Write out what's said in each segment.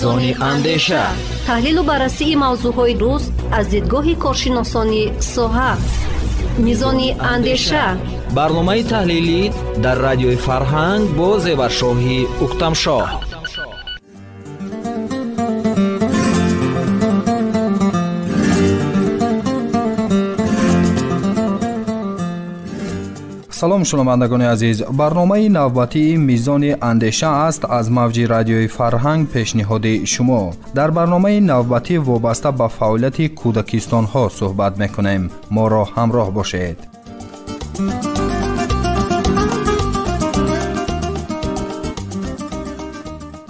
میزان اندیشه، تحلیل و بررسی موضوعهای روز از دیدگاه کارشناسان ساحه. میزان اندیشه، برنامه تحلیلی در رادیوی فرهنگ با زیورشاهی اکتمشاه. سلام شنوندگان عزیز، برنامه نوبتی میزان اندیشه است از موج رادیوی فرهنگ پیشنهاد شما. در برنامه نوبتی وابسته به فعالیت کودکستان ها صحبت میکنیم. ما را همراه باشید.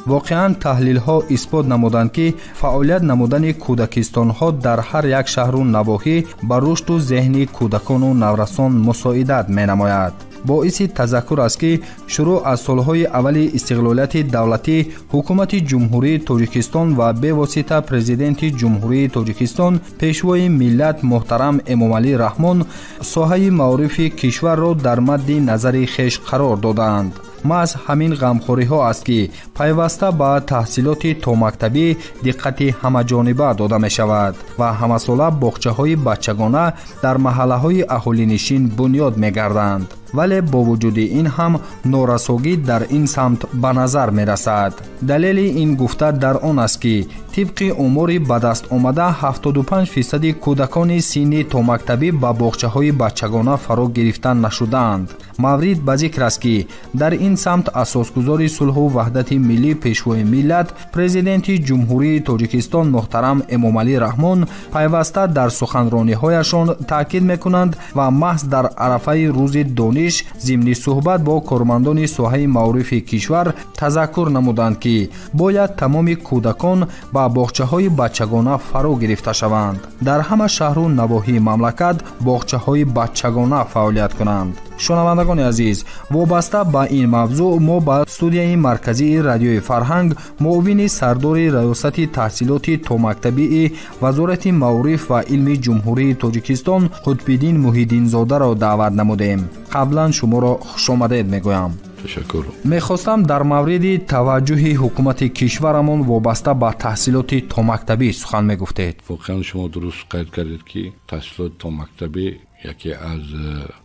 واقعاً تحلیل ها اثبات نمودند که فعالیت نمودن کودکستان ها در هر یک شهر و نواحی بر رشد و ذهنی کودکان و نوجوانان مساعدت می نماید. باعث تذکر است که شروع از سالهای اول استقلالیت دولتی حکومت جمهوری تاجیکستان و به واسطه پرزیدنت جمهوری تاجیکستان پیشوای ملت محترم امامعلی رحمان ساحه معارف کشور را در مد نظر خویش قرار دادند. محض همین غمخوری ها است که پیوسته به تحصیلات تا مکتبی دقت همه جانبه داده می شود و همه ساله باغچه های بچگانه در محله های اهالی نشین بنیاد می گردند. ولی با وجود این هم نارساگی در این سمت به نظر می رسد. دلیل این گفته در آن است که طبق امور به دست آمده 75% کودکان سنی تا مکتبی به باغچه های بچگانه فرا گرفتن نشدند. مورد به ذکر است که در این سمت اساسگزار صلح و وحدت ملی پیشوای ملت پرزیدنت جمهوری تاجیکستان محترم امامعلی رحمان پیوسته در سخنرانی هایشان تاکید میکنند و محض در عرفه روز دانش ضمن صحبت با کارمندان ساحه معارف کشور تذکر نمودند که باید تمام کودکان با باغچه های بچگانه فرا گرفته شوند. در همه شهر و نواحی مملکت باغچه های بچگانه فعالیت کنند. شنوندگان عزیز، وابسته به این موضوع ما با استودیوی مرکزی رادیوی فرهنگ معاون سردار ریاست تحصیلات تا مکتبی وزارت معارف و علم جمهوری تاجیکستان قطب‌الدین محیدین زاده را دعوت نمودیم. قبلا شما را خوش آمدید میگویم. تشکر. میخواستم در مورد توجه حکومت کشورمان وابسته به تحصیلات تا مکتبی سخن میگفتید. واقعا شما درست قید کردید که تحصیلات تا مکتبی یکی از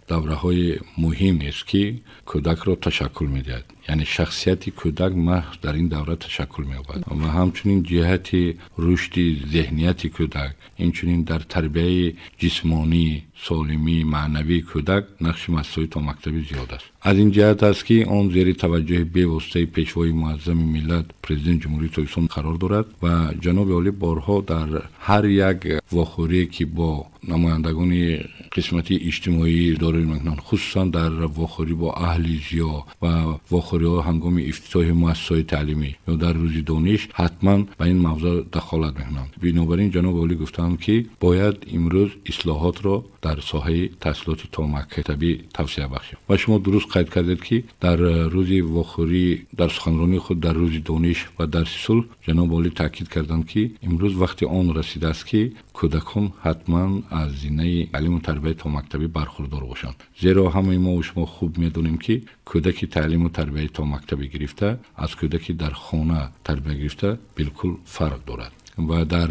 دوره‌های مهم است که کودک را تشکل می‌دهد. یعنی شخصیت کودک محض در این دوره تشکل می‌یابد و همچنین جهت رشد ذهنیت کودک، همچنین در تربیت جسمانی سالمی معنوی کودک نقش مسئول تا مکتبی زیاد است. از این جهت است که آن زیر توجه بی‌واسطه پیشوای معظم ملت پرزیدنت جمهوری تاجیکستان قرار دارد و جناب عالی بارها در هر یک واخوری که با نمایندگان قسمتی اجتماعی داره میکنن، خصوصا در واخوری با اهل زیا و واخوری ها هنگام افتتاح مؤسسات تعلیمی یا در روز دانش حتما به این موضوع دخالت میکنند. بنابراین جناب عالی گفتند که باید امروز اصلاحات را در ساحه تحصیلات تا مکتبی توسعه بخشیم و شما درست قید کردید که در روز واخوری در سخنرانی خود در روز دانش و در صلح جناب عالی تاکید کردند که امروز وقتی آن رسیده است که کودکان حتما از زینه تعلیم و تربیت تا مکتبی برخوردار باشند، زیرا همه ما و شما خوب میدونیم که کودک تعلیم و تربیت تا مکتبی گرفته از کودکی در خانه تربیت گرفته بالکل فرق دارد و در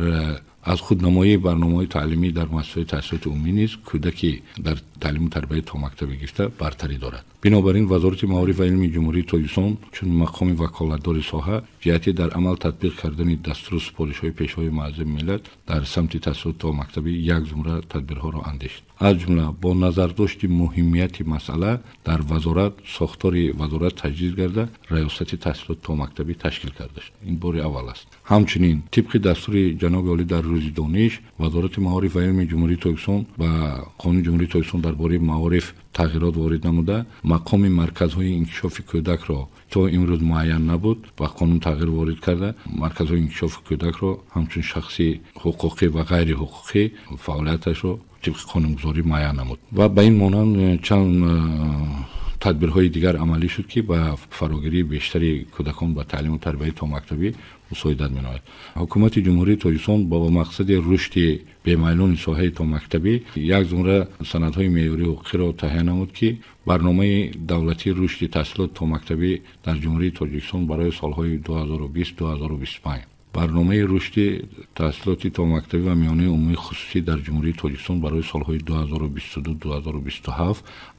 از خودنمایی برنامه‌های تعلیمی در مؤسسات تحصیلات عمومی نیز کودکی در تعلیم و تربیت تا مکتبی گرفته برتری دارد. بنابراین وزارت معارف و علم جمهوری تاجیکستان چون مقام وکالتدار ساحه جهتی در عمل تطبیق کردن دستور سپارش‌های پیشوای معظم ملت در سمت تحصیلات تا مکتبی یک زمره تدبیرها را اندیشید. از جمله با نظر داشت مهمیت مسئله در وزارت ساختار وزارت تجدید گردد ریاست تحصیلات تا مکتبی تشکیل کرده شد. این بار اول است. همچنین طبق دستور جناب عالی در روز دانش وزارت معارف و علم جمهوری تاجیکستان و قانون جمهوری تاجیکستان درباره معارف تغییرات وارد نموده مقام مرکزهای انکشاف کودک را تا امروز معین نبود و قانون تغییر وارد کرده مرکزهای انکشاف کودک را همچون شخصی حقوقی و غیر حقوقی فعالیتش را طبق قانونگذاری معین نمود و به این مانند چند تدبیرهای دیگر عملی شد که به فراگیری بیشتری کودکان با تعلیم و تربیت تا مکتبی مساعدت می‌نماید. حکومت جمهوری تاجیکستان با مقصد رشد بی‌میلان ساحه تا مکتبی یک زمره سندهای معیاری حقوقی را تهیه نمود که برنامه دولتی رشد تحصیلات تا مکتبی در جمهوری تاجیکستان برای سالهای 2020-2025 برنامه رشد تحصیلات تا مکتبی و میانه عمومی خصوصی در جمهوری تاجیکستان برای سالهای 2022-2027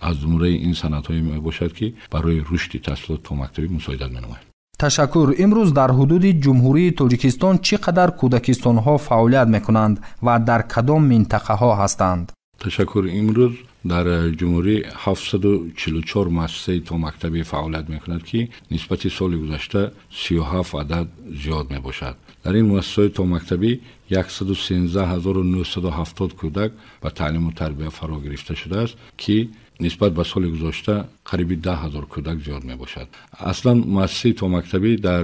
از جمله این سندهای می باشد که برای رشد تحصیلات تا مکتبی مساعدت می‌نماید. تشکر. امروز در حدود جمهوری تاجیکستان چقدر کودکستان‌ها فعالیت می‌کنند و در کدام منطقه‌ها هستند؟ تشکر. امروز در جمهوری 744 مؤسسه تا مکتبی فعالیت می‌کند که نسبت سال گذشته 37 عدد زیاد میباشد. در این مؤسسه تا مکتبی 113970 کودک به تعلیم و تربیت فرا گرفته شده است که نسبت به سال گذشته قریب 10,000 کودک زیاد میباشد. اصلا مؤسسه تا مکتبی در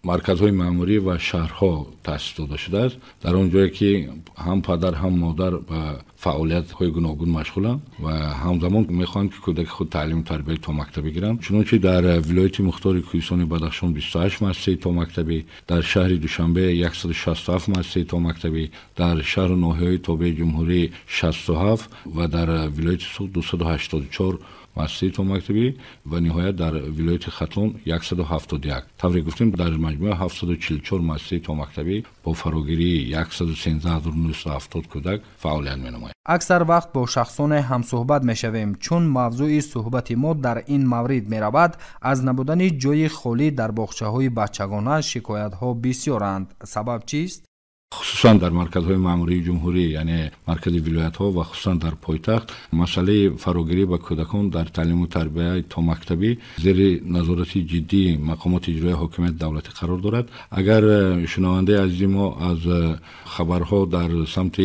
مرکزهای معموری و شهرها تأسیس داده شده است، در آن جایی که هم پدر هم مادر به فعالیت‌های گوناگون مشغولند و همزمان می‌خواهند که کودک خود تعلیم و تربیت تا مکتبی گیرند. چنانچه در ولایت مختار کوهستان بدخشان 28 مؤسسه تا مکتبی، در شهر دوشنبه 167 مؤسسه تا مکتبی، در شهر ناحیه‌های تابع جمهوری 67 و در ولایت سوق 284 مؤسسه تا مکتبی و نهایت در ولایت ختلان 171. طوری گفتیم در مجموع 744 مؤسسه تا مکتبی با فراگیری 113970 کودک فعالیت می‌نماید. اکثر وقت با شخصان همصحبت می‌شویم چون موضوع صحبت ما در این مورد می‌رود از نبودن جای خالی در باغچه‌های بچگانه شکایت‌ها بسیارند. سبب چیست؟ خصوصا در مرکزهای معموری جمهوری یعنی مرکز ولایت‌ها و خصوصا در پایتخت مسئله فراگیری به کودکان در تعلیم و تربیت تا مکتبی زیر نظارت جدی مقامات اجرایی حاکمیت دولتی قرار دارد. اگر شنونده عزیز ما از خبرها در سمت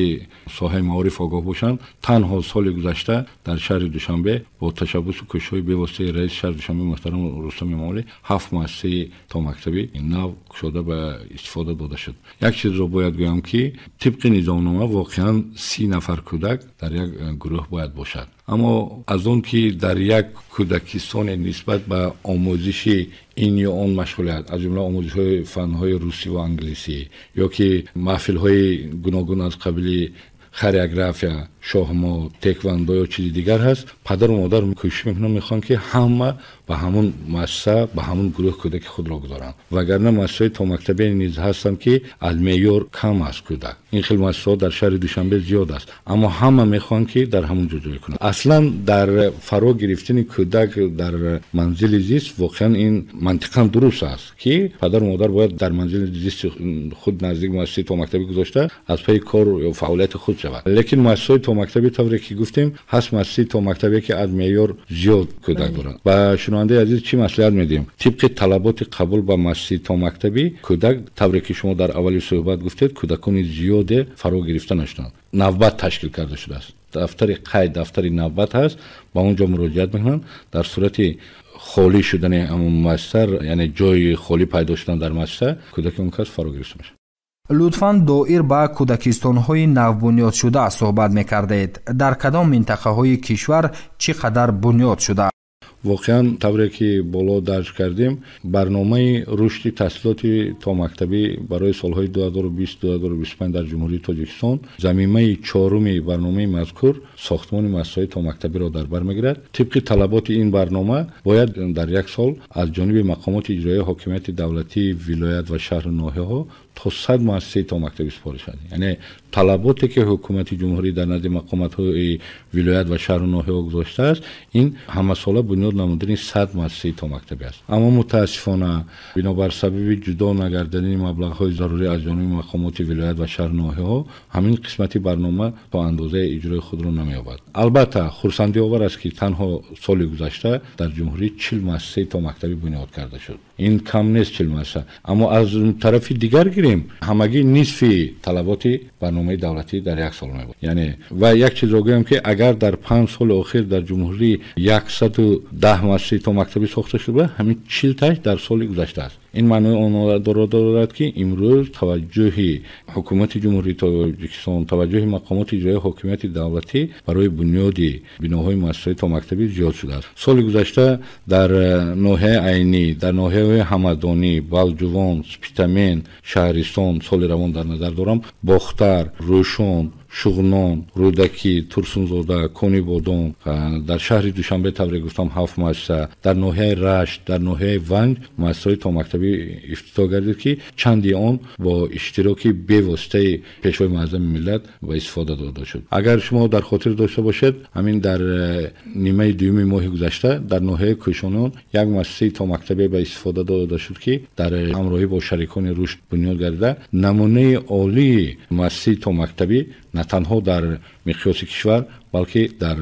ساحه معارف آگاه باشند، تنها سال گذشته در شهر دوشنبه با تشبث و کش‌های بی‌واسطه رئیس شهر دوشنبه محترم رستم امامی 7 مؤسسه تا مکتبی نو شده به استفاده داده شد. یک چیز را باید گویم که طبق نظامنامه واقعا 30 نفر کودک در یک گروه باید باشد، اما از اون که در یک کودکستان نسبت به آموزش این یا آن مشغولیت از جمله آموزش‌های فن‌های روسی و انگلیسی یا که محفل‌های گوناگون از قبیل خریگرافیا، شاهمو، تکواندو یا چیزی دیگر هست، پدر و مادر کوشش میکنن میخوان که همه به همون مؤسسه به همون گروه کودک خود را گذارن، وگرنه مؤسسه تا مکتبی نیز هستند که از معیار کم است کودک. این خیلی مؤسسات در شهر دوشنبه زیاد است، اما همه میخوان که در همون جای کنند. اصلا در فرا گرفتن کودک در منزل زیست واقعا این منطقا درست است که پدر و مادر باید در منزل زیست خود نزدیک مؤسسه تا مکتبی گذاشته از پی کار و فعالیت خود شود. لیکن مؤسسه تا مکتبی طوری که گفتیم هست مؤسسه تا مکتبی که از معیار زیاد کودک دارند. و شنونده عزیز چی مصلحت میدیم؟ طبق طلبات قبول به مؤسسه تا مکتبی کودک طوری که شما در اولی صحبت گفتید کودکان زیاد فرا گرفته نشدند. نوبت تشکیل کرده شده است. دفتر قید دفتر نوبت هست، با اونجا مراجعت میکنن. در صورت خالی شدن همون مؤسسه یعنی جای خالی پیدا شدن در مؤسسه کودک اون کس فرا گرفته میشه. لطفاً دایر به کودکستان‌های نوبنیاد شده صحبت می‌کردید. در کدام منطقه‌های کشور چقدر بنیاد شده؟ واقعا طوری که بالا درج کردیم برنامه رشد تحصیلات تا مکتبی برای سالهای 2020-2025 در جمهوری تاجیکستان ضمیمه چهارم برنامه مذکور ساختمان مؤسسه تا مکتبی را در بر میگیرد. طبق طلبات این برنامه باید در یک سال از جانب مقامات اجرایی حاکمیت دولتی ولایت و شهر ناحیه‌ها تا 100 مؤسسه تا مکتبی سپارش شده. یعنی طلباتی که حکومت جمهوری در نزد مقامات‌های ولایت و شهر و ناحیه‌ها گذاشته است این همه ساله بنیاد نمودن 100 مؤسسه تا مکتبی است. اما متاسفانه بنابر سبب جدا نگردیدن مبلغ‌های ضروری از جانب مقامات ولایت و شهر و ناحیه‌ها همین قسمتی برنامه تا اندازه اجرای خود را نمی‌یابد. البته خرسندی آور است که تنها سال گذشته در جمهوری 40 مؤسسه تا مکتبی بنیاد کرده شد. این کم نیست 40 مؤسسه. اما از طرف دیگر گیریم همگی نصف طلبات برنامه دولتی در یک سال می‌بود. یعنی و یک چیز رو بگم که اگر در 5 سال اخیر در جمهوری 110 مؤسسه تا مکتبی ساخته شده همین 40 تاش در سال گذشته است. این معنی آن دارد که امروز توجه حکومت جمهوری تاجیکستان توجه مقامات اجرایی حاکمیت دولتی برای بنیاد بناهای مؤسسه تا مکتبی زیاد شده است. سال گذشته در ناحیه عینی، در ناحیه همدانی، بالجوان، سپیتامین، شهرستان سال روان در نظر دارم باختر، روشن، شغنان، رودکی، ترسونزاده، کنی بادام، در شهر دوشنبه طوری گفتم 7 مؤسسه، در ناحیه رشت، در ناحیه ونج مؤسسه‌های تا مکتبی افتتاح گردید که چندی آن با اشتراک بی‌واسطه پیشوای معظم ملت و استفاده داده شد. اگر شما در خاطر داشته باشید همین در نیمه دوم ماه گذشته در ناحیه کوشانان یک مؤسسه تا مکتبی به استفاده داده شد که در همراهی با شریکان رشد بنیاد گردیده. نمونه عالی مؤسسه تا مکتبی نه تنها در مقیاس کشور بلکه در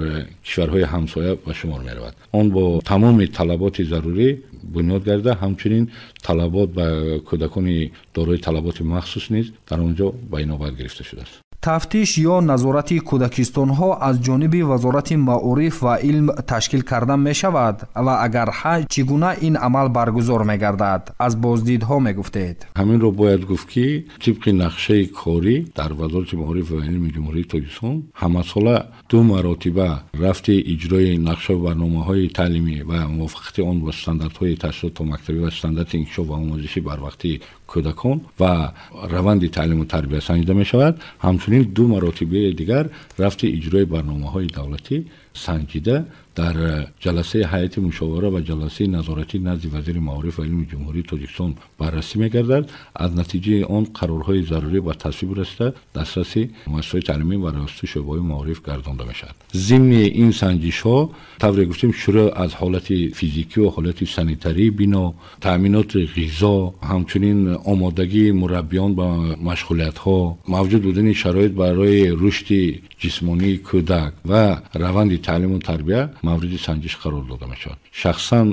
کشورهای همسایه به شمار می رود. آن با تمام طلبات ضروری بنیاد گردیده، همچنین طلبات به کودکان دارای طلبات مخصوص نیز در آنجا به اینابت گرفته شده است. тафтиш ё назорати кӯдакистонҳо аз ҷониби вазорати маъриф ва илм ташкил карда мешавад ва агар ҳа чӣ гуна ин амал баргузор мегардад? аз боздидҳо мегуфтед. ҳаминро бояд гуфт ки тибқи нақшаи корӣ дар вазорати маъриф ва илми ҷумҳурии тоҷикистон ҳамасола 2 маротиба рафти иҷрои нақша ва барномаҳои таълимӣ ва мувофиқати он ба стандартҳои таҳсилот томактабӣ ва стандарти инкишоф ва омӯзиши барвақтии кӯдакон ва раванди таълиму тарбия санҷида мешавад. ҳамчунин 2 маротибаи дигар рафти иҷрои барномаҳои давлатӣ санҷида дар ҷаласаи ҳайати мушовара ва ҷаласаи назоратӣ назди вазири маъриф ва илми ҷумҳурии тоҷикистон баррасӣ мегардад. аз натиҷаи он қарорҳои зарурӣ ба тасвиб расида дастраси муассисаҳои таълимӣ ва равастаи шӯъбаҳои маъриф гардонда мешавад. зимни ин санҷишҳо тавре гуфтем шурӯъ аз ҳолати физикӣ ва ҳолати санитарӣ бино, таъминоти ғизо, ҳамчунин омодагии мураббиён ба машғулиятҳо, мавҷуд будани шароит барои рушди ҷисмонии кӯдак ва раванди таълиму тарбия мавриди санҷиш қарор дода мешавад. шахсан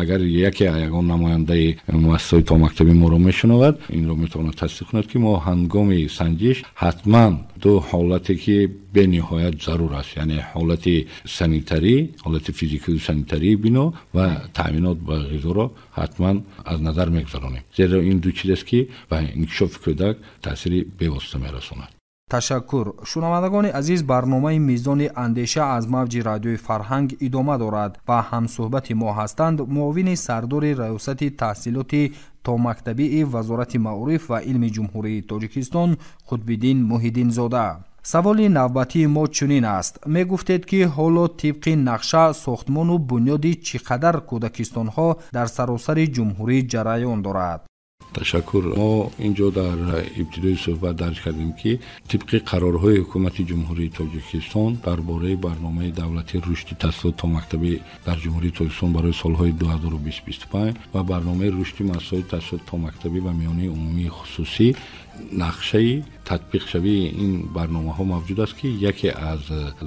агар яке ягон намояндаи муассисаҳои томактабӣ моро мешунавад, инро метавонад тасдиқ кунад ки мо ҳангоми санҷиш ҳатман 2 ҳолате ки бениҳоят зарур аст, яъне ҳолати санитарӣ, ҳолати физикию санитарии бино ва таъминот ба ғизоро ҳатман аз назар мегзаронем, зеро ин 2 чиз аст ки ба инкишофи кӯдак таъсири бевосита мерасонад. ташаккур. шунавандагони азиз, барномаи мизони андеша аз мавҷи радиои Фарҳанг идома дорад ва ҳамсӯҳбати мо ҳастанд муовини сардори раёсати таҳсилоти томактабии вазорати маъриф ва илми ҷумҳурии тоҷикистон Қутбиддин Муҳиддинзода. саволи навбатии мо чунин аст. мегуфтед ки ҳоло тибқи нақша сохтмону бунёди чӣ қадар кӯдакистонҳо дар саросари ҷумҳурӣ ҷараён дорад? ташаккур. мо инҷо дар ибтидои суҳбат дарҷ кардем ки тибқи қарорҳои ҳукумати ҷумҳурии тоҷикистон дар бораи барномаи давлатии рушди таҳсилот томактабӣ дар ҷумҳурии тоҷикистон барои солҳои 2020-25 ва барномаи рушди муассисаҳои таҳсилот томактабӣ ва миёнаи умумии хусусӣ нақшаи татбиқшавии ин барномаҳо мавҷуд аст ки яке аз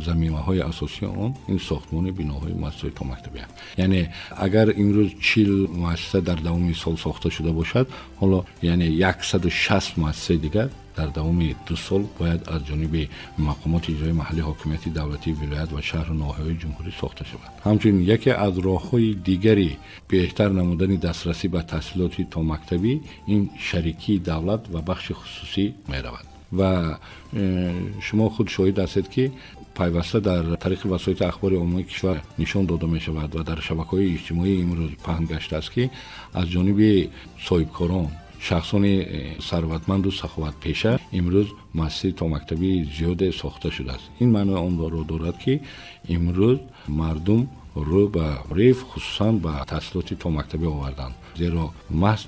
заминаҳои асосии он ин сохтмони биноҳои муассисаҳои томактабӣ аст. яъне агар имрӯз 40 муассиса дар давоми сол сохта шуда бошад, ҳоло яъне 160 муассисаи дигар дар давоми 2 сол бояд аз ҷониби мақомоти иҷроии маҳаллии ҳокимияти давлатии вилоят ва шаҳру ноҳияҳои ҷумҳурӣ сохта шавад. ҳамчунин яке аз роҳҳои дигари беҳтар намудани дастрасӣ ба таҳсилоти томактабӣ ин шарикии давлат ва бахши хусусӣ меравад. ва шумо худ шоҳид ҳастед ки пайваста дар тариқи васоити ахбори оммаи кишвар нишон дода мешавад ва дар шабакаҳои иҷтимоӣ имрӯз паҳн гаштааст ки аз ҷониби соҳибкорон, шахсони сарватманду саховатпеша имрӯз муассисаи томактабии зиёде сохта шудааст. ин маънои онро дорад ки имрӯз мардум рӯ ба риф хусусан ба таҳсилоти томактабӣ оварданд, зеро маҳз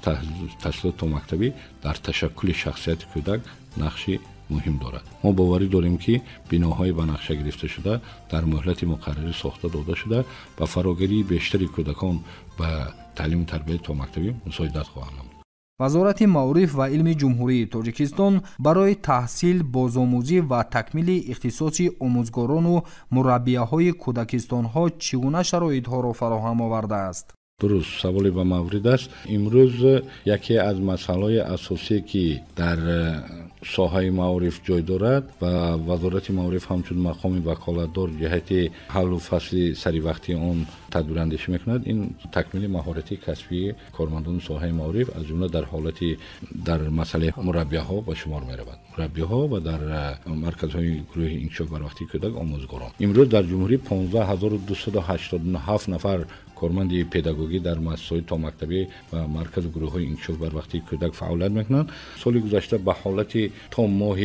таҳсилоти томактабӣ дар ташаккули шахсияти кӯдак нақши муҳим дорад. мо боварӣ дорем ки биноҳои ба нақша гирифта шуда дар муҳлати муқаррарӣ сохта дода шуда ба фарогирии бештари кӯдакон ба таълиму тарбияи томактабӣ мусоидат хоҳанд намуд. вазорати маъриф ва илми ҷумҳурии тоҷикистон барои таҳсил, бозомӯзӣ ва такмили ихтисоси омӯзгорону мураббияҳои кӯдакистонҳо чӣ гуна шароитҳоро фароҳам овардааст? дуруст, саволи ба маврид аст. имрӯз яке аз масъалаҳои асосие ки дар соҳаи маъриф ҷой дорад ва вазорати маъриф ҳамчун мақоми ваколатдор ҷиҳати ҳаллу фасли саривақтии он тадбирандешӣ мекунад, ин такмили маҳорати касбии кормандони соҳаи маъриф аз ҷумла дар ҳолати дар масъалаи мураббияҳо ба шумор меравад. мураббиҳо ва дар марказҳои гурӯҳи инкишоф барвақтии кӯдак омӯзгорон. имрӯз дар ҷумҳурӣ 15287 нафар کارمند پداگوژی در مؤسسه‌های تا مکتبی و مرکز گروه‌های انکشاف بر وقتی کودک فعالیت می‌کنند. سال گذشته به حالت تا ماه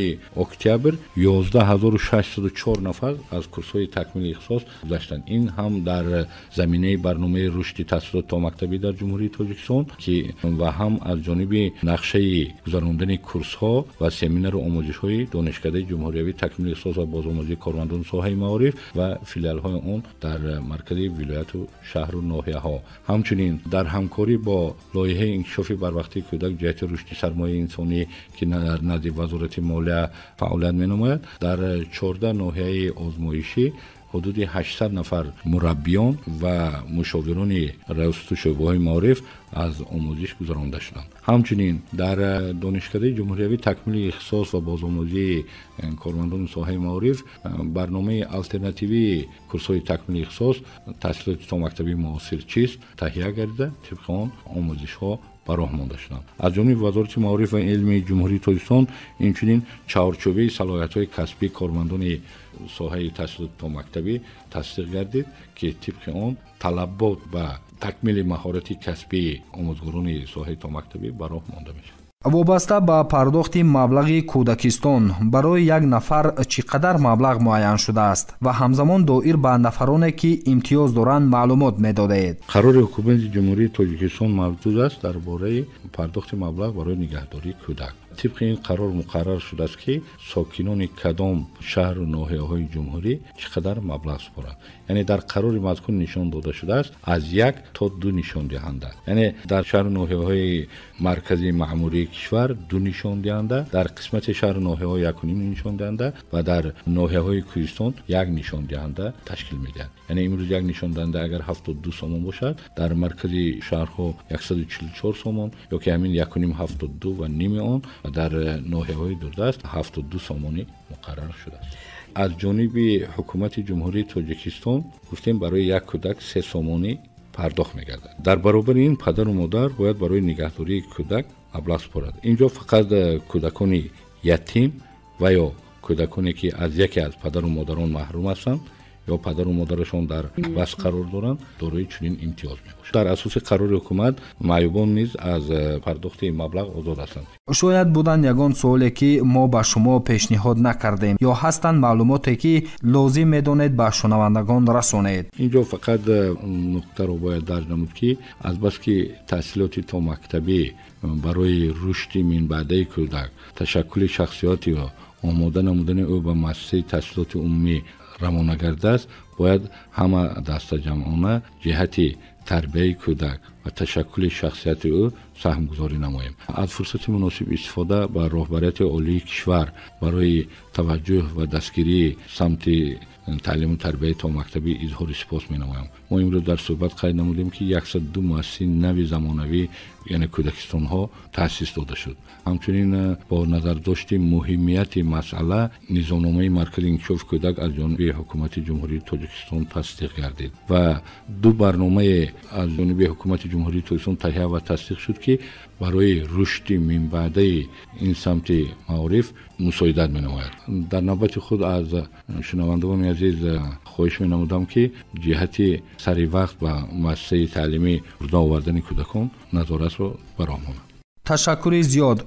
اکتبر 11604 نفر از کورس‌های تکمیل اختصاص گذشتند. این هم در زمینه برنامه رشد تحصیلات تا مکتبی در جمهوری تاجیکستان که و هم از جانب نقشه گذراندن کورس‌ها و سمینار و آموزش‌های دانشکده جمهوری تکمیل اختصاص و بازآموزی کارمندان ساحه معارف و فیلال‌های آن در مرکز ولایت و شهر و ناحیه‌ها. همچنین در همکاری با لایحه انکشاف بروقتی کودک جهت رشد سرمایه انسانی که در نزد وزارت مالیه فعالیت می‌نماید، در 14 ناحیه آزمایشی حدود 800 نفر مربیان و مشاوران رئاست شعبه‌های معارف از آموزش گذرانده شدند. همچنین در دانشکده جمهوری تکمیل اختصاص و بازآموزی کارمندان ساحه معارف برنامه آلترناتیوی کورس‌های تکمیل اختصاص تحصیلات تا مکتبی معاصر چیست تهیه گردیده، طبق آن آموزش‌ها براه مانده شدند. از جانب وزارت معارف و علم جمهوری تاجیکستان اینچنین چهارچوبه صلاحیت‌های کسبی کارمندان ساحه تحصیلات تا مکتبی تصدیق گردید که طبق آن طلبات و تکمیل مهارت کسبی آموزگاران ساحه تا مکتبی براه مانده میشه. وابسته به پرداخت مبلغ کودکستان برای یک نفر چقدر مبلغ معین شده است و همزمان دایر به نفرانی که امتیاز دارند معلومات می‌دادید. قرار حکومت جمهوری تاجیکستان موجود است درباره پرداخت مبلغ برای نگهداری کودک. طبق این قرار مقرر شده است که ساکنان کدام شهر و ناحیه‌های جمهوری چقدر مبلغ سپارند. یعنی در قرار مذکور نشان داده شده است از 1 تا 2 نشان دهنده. یعنی در شهر و ناحیه‌های مرکزی معموری کشور 2 نشان دهنده، در قسمت شهر و ناحیه‌های 1.5 نشان دهنده و در ناحیه‌های کوهستان 1 نشان دهنده تشکیل می‌دهند. یعنی امروز 1 نشان دهنده اگر 72 سومان باشد، در مرکزی شهرها 144 سومان یا که همین 1.5 72 و نیم آن و در ناحیه‌های دوردست 72 سامانی مقرر شده است. از جانب حکومت جمهوری تاجیکستان گفتیم برای یک کودک 3 سامانی پرداخت می‌گردد. در برابر این پدر و مادر باید برای نگهداری کودک مبلغ سپارد. اینجا فقط کودکان یتیم و یا کودکانی که از یکی از پدر و مادران محروم هستند یا پدر و مادرشان در بس قرار دارند دارای چنین امتیاز میباشند. در اساس قرار حکومت معیوبان نیز از پرداخت مبلغ آزاد هستند. شاید بودن یگان سوالی که ما به شما پیشنهاد نکردیم یا هستند معلوماتی که لازم میدونید به شنوندگان رسانید. اینجا فقط نکته رو باید درج نمود که از بس که تحصیلات تا مکتبی برای رشد من بعده کودک تشکل شخصیتی و آماده نمودن او به مؤسسه تحصیلات عمومی روانه گرده است، باید همه دست جمعانه جهت تربیت کودک و تشکل شخصیت او سهم گذاری نماییم. از فرصت مناسب استفاده به رهبریت عالی کشور برای توجه و دستگیری سمت تعلیم و تربیت تا مکتبی اظهار سپاس می‌نمایم. ما امروز در صحبت قید نمودیم که 102 مؤسسه نوی زمانوی یعنی کودکستان ها تأسیس داده شد. همچنین با نظر داشت مهمیت مسئله نظامنامه مرکز انکشاف کودک از جانب حکومت جمهوری تاجیکستان تصدیق گردید و 2 برنامه از جانب حکومت جمهوری تاجیکستان تهیه و تصدیق شد که برای رشد من بعده این سمت معارف مساعدت می‌نماید. در نوبت خود از شنوندگان عزیز خواهش می‌نمودم که جهت سری وقت و مؤسسه تعلیمی فردا آوردن کودکان نظارت رو برآورد. تشکر زیاد.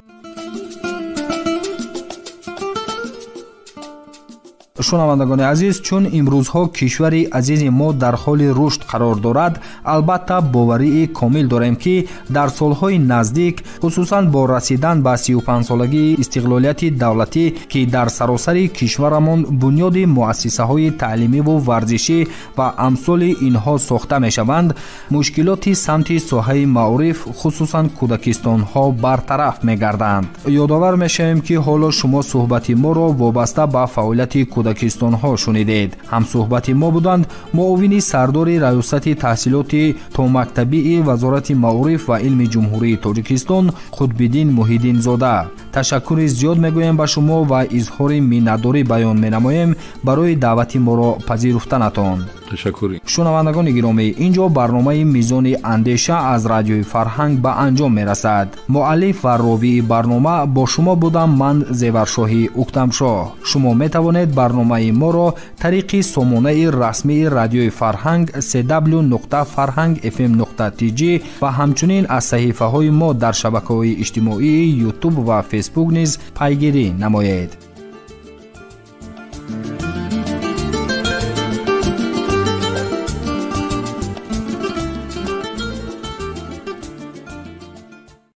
شنوندگان عزیز، چون امروزها کشوری عزیز ما در حال رشد قرار دارد، البته باوری کامل داریم که در سالهای نزدیک خصوصا با رسیدن به 35 سالگی استقلالیت دولتی که در سراسر کشورمان بنیاد مؤسسه های تعلیمی و ورزشی و امثال اینها ساخته می شوند، مشکلات سمت ساحه معارف خصوصا کودکستان ها برطرف می گردند. یادآور می شویم که حالا شما صحبت ما را وابسته به فعالیت کودکستان ها شنیدید. هم صحبت ما بودند معاون سردار ریاست تحصیلات تا مکتبی وزارت معارف و علم جمهوری تاجیکستان قطب‌الدین محیدین زاده. تشکر زیاد میگویم به شما و اظهار منتداری بیان مینماییم برای دعوت ما را پذیرفتنتان. تشکر. شنوندگان گرامی، اینجا برنامه میزان اندیشه از رادیوی فرهنگ به انجام میرسد. مؤلف و راوی برنامه با شما بودم من زیورشاهی اکتمشاه. شما میتوانید برنامه ما را طریق سامانه رسمی رادیوی فرهنگ www.farhangfm.tg و همچنین از صحیفه های ما در شبکه‌های اجتماعی یوتیوب و فیسبوک نیز پیگیری نمایید.